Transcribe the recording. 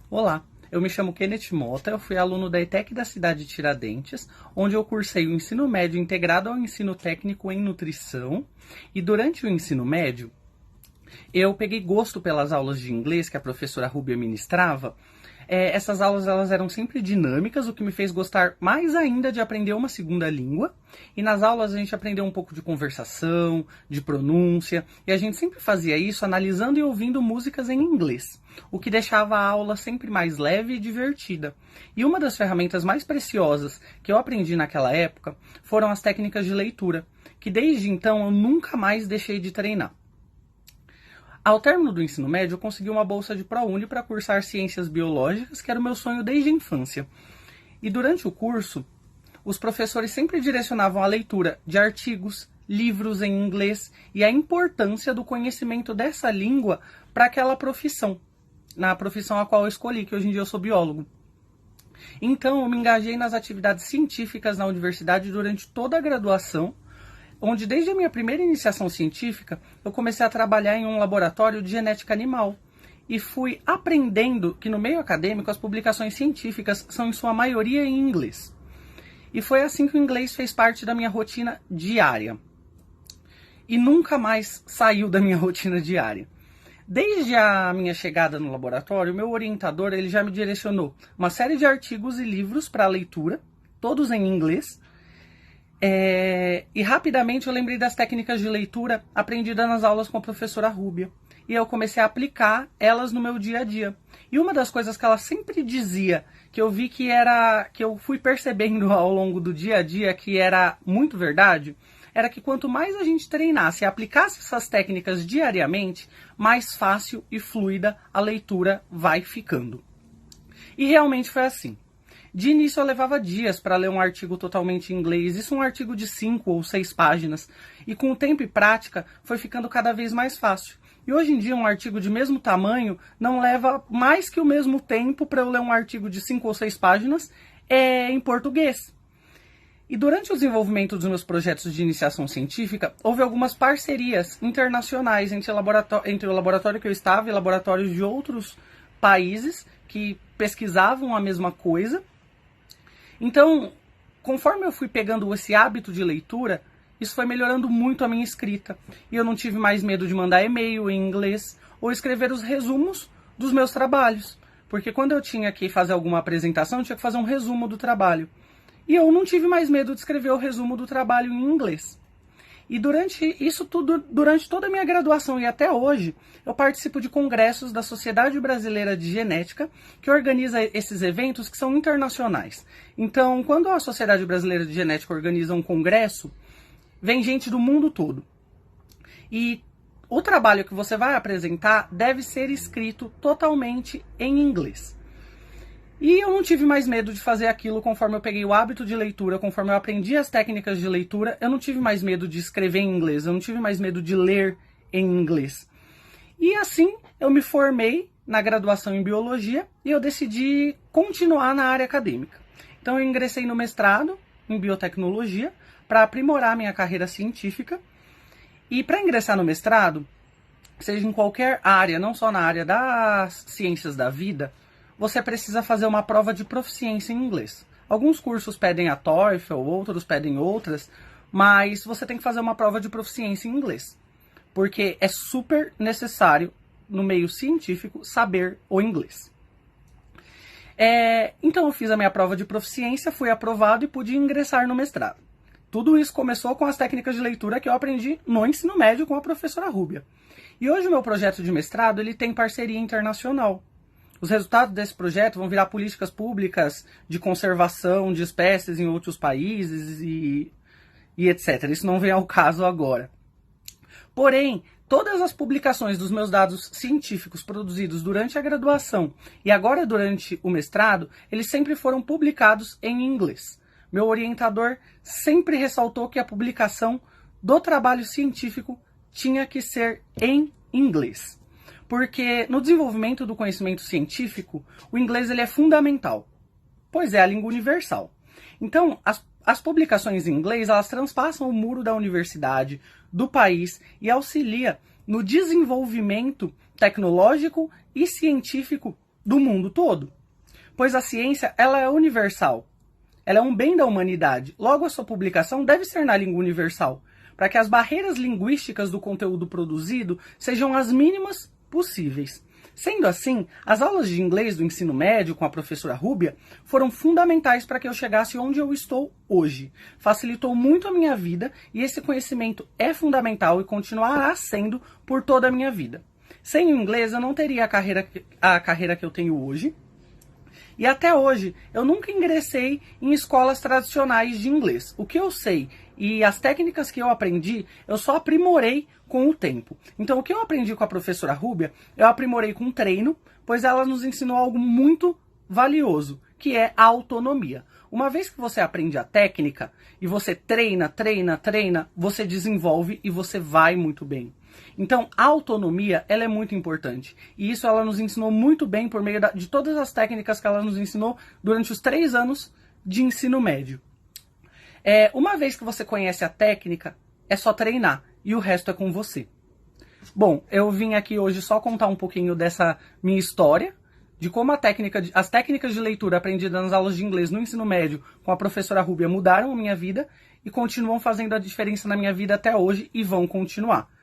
Olá, eu me chamo Kenneth Mota, eu fui aluno da ETEC da cidade de Tiradentes, onde eu cursei o ensino médio integrado ao ensino técnico em nutrição, e durante o ensino médio, eu peguei gosto pelas aulas de inglês que a professora Rúbia ministrava. Essas aulas elas eram sempre dinâmicas, o que me fez gostar mais ainda de aprender uma segunda língua. E nas aulas a gente aprendeu um pouco de conversação, de pronúncia, e a gente sempre fazia isso analisando e ouvindo músicas em inglês, o que deixava a aula sempre mais leve e divertida. E uma das ferramentas mais preciosas que eu aprendi naquela época foram as técnicas de leitura, que desde então eu nunca mais deixei de treinar. Ao término do ensino médio, eu consegui uma bolsa de ProUni para cursar Ciências Biológicas, que era o meu sonho desde a infância. E durante o curso, os professores sempre direcionavam a leitura de artigos, livros em inglês e a importância do conhecimento dessa língua para aquela profissão, na profissão a qual eu escolhi, que hoje em dia eu sou biólogo. Então, eu me engajei nas atividades científicas na universidade durante toda a graduação, onde desde a minha primeira iniciação científica, eu comecei a trabalhar em um laboratório de genética animal. E fui aprendendo que no meio acadêmico as publicações científicas são em sua maioria em inglês. E foi assim que o inglês fez parte da minha rotina diária. E nunca mais saiu da minha rotina diária. Desde a minha chegada no laboratório, meu orientador ele já me direcionou uma série de artigos e livros para leitura, todos em inglês. E rapidamente eu lembrei das técnicas de leitura aprendidas nas aulas com a professora Rúbia. E eu comecei a aplicar elas no meu dia a dia. E uma das coisas que ela sempre dizia, que eu vi que eu fui percebendo ao longo do dia a dia que era muito verdade, era que quanto mais a gente treinasse e aplicasse essas técnicas diariamente, mais fácil e fluida a leitura vai ficando. E realmente foi assim. De início eu levava dias para ler um artigo totalmente em inglês, isso um artigo de 5 ou 6 páginas, e com o tempo e prática foi ficando cada vez mais fácil. E hoje em dia um artigo de mesmo tamanho não leva mais que o mesmo tempo para eu ler um artigo de 5 ou 6 páginas em português. E durante o desenvolvimento dos meus projetos de iniciação científica, houve algumas parcerias internacionais entre o laboratório que eu estava e laboratórios de outros países que pesquisavam a mesma coisa. Então, conforme eu fui pegando esse hábito de leitura, isso foi melhorando muito a minha escrita. E eu não tive mais medo de mandar e-mail em inglês ou escrever os resumos dos meus trabalhos. Porque quando eu tinha que fazer alguma apresentação, eu tinha que fazer um resumo do trabalho. E eu não tive mais medo de escrever o resumo do trabalho em inglês. E durante toda a minha graduação e até hoje, eu participo de congressos da Sociedade Brasileira de Genética, que organiza esses eventos que são internacionais. Então, quando a Sociedade Brasileira de Genética organiza um congresso, vem gente do mundo todo. E o trabalho que você vai apresentar deve ser escrito totalmente em inglês. E eu não tive mais medo de fazer aquilo conforme eu peguei o hábito de leitura, conforme eu aprendi as técnicas de leitura, eu não tive mais medo de escrever em inglês, eu não tive mais medo de ler em inglês. E assim eu me formei na graduação em biologia e eu decidi continuar na área acadêmica. Então eu ingressei no mestrado em biotecnologia para aprimorar minha carreira científica. E para ingressar no mestrado, seja em qualquer área, não só na área das ciências da vida, você precisa fazer uma prova de proficiência em inglês. Alguns cursos pedem a TOEFL, outros pedem outras, mas você tem que fazer uma prova de proficiência em inglês, porque é super necessário, no meio científico, saber o inglês. Então eu fiz a minha prova de proficiência, fui aprovado e pude ingressar no mestrado. Tudo isso começou com as técnicas de leitura que eu aprendi no ensino médio com a professora Rúbia. E hoje o meu projeto de mestrado ele tem parceria internacional. Os resultados desse projeto vão virar políticas públicas de conservação de espécies em outros países e etc. Isso não vem ao caso agora. Porém, todas as publicações dos meus dados científicos produzidos durante a graduação e agora durante o mestrado, eles sempre foram publicados em inglês. Meu orientador sempre ressaltou que a publicação do trabalho científico tinha que ser em inglês. Porque no desenvolvimento do conhecimento científico, o inglês ele é fundamental, pois é a língua universal. Então, as publicações em inglês, elas transpassam o muro da universidade, do país e auxilia no desenvolvimento tecnológico e científico do mundo todo. Pois a ciência, ela é universal. Ela é um bem da humanidade. Logo, a sua publicação deve ser na língua universal, para que as barreiras linguísticas do conteúdo produzido sejam as mínimas possíveis. Sendo assim, as aulas de inglês do ensino médio com a professora Rúbia foram fundamentais para que eu chegasse onde eu estou hoje. Facilitou muito a minha vida e esse conhecimento é fundamental e continuará sendo por toda a minha vida. Sem o inglês, eu não teria a carreira que eu tenho hoje. E até hoje, eu nunca ingressei em escolas tradicionais de inglês. O que eu sei e as técnicas que eu aprendi, eu só aprimorei com o tempo. Então, o que eu aprendi com a professora Rúbia, eu aprimorei com treino, pois ela nos ensinou algo muito valioso, que é a autonomia. Uma vez que você aprende a técnica e você treina, você desenvolve e você vai muito bem. Então, a autonomia, ela é muito importante. E isso ela nos ensinou muito bem por meio de todas as técnicas que ela nos ensinou durante os 3 anos de ensino médio. Uma vez que você conhece a técnica, é só treinar. E o resto é com você. Bom, eu vim aqui hoje só contar um pouquinho dessa minha história, de como as técnicas de leitura aprendidas nas aulas de inglês no ensino médio com a professora Rúbia mudaram a minha vida e continuam fazendo a diferença na minha vida até hoje e vão continuar.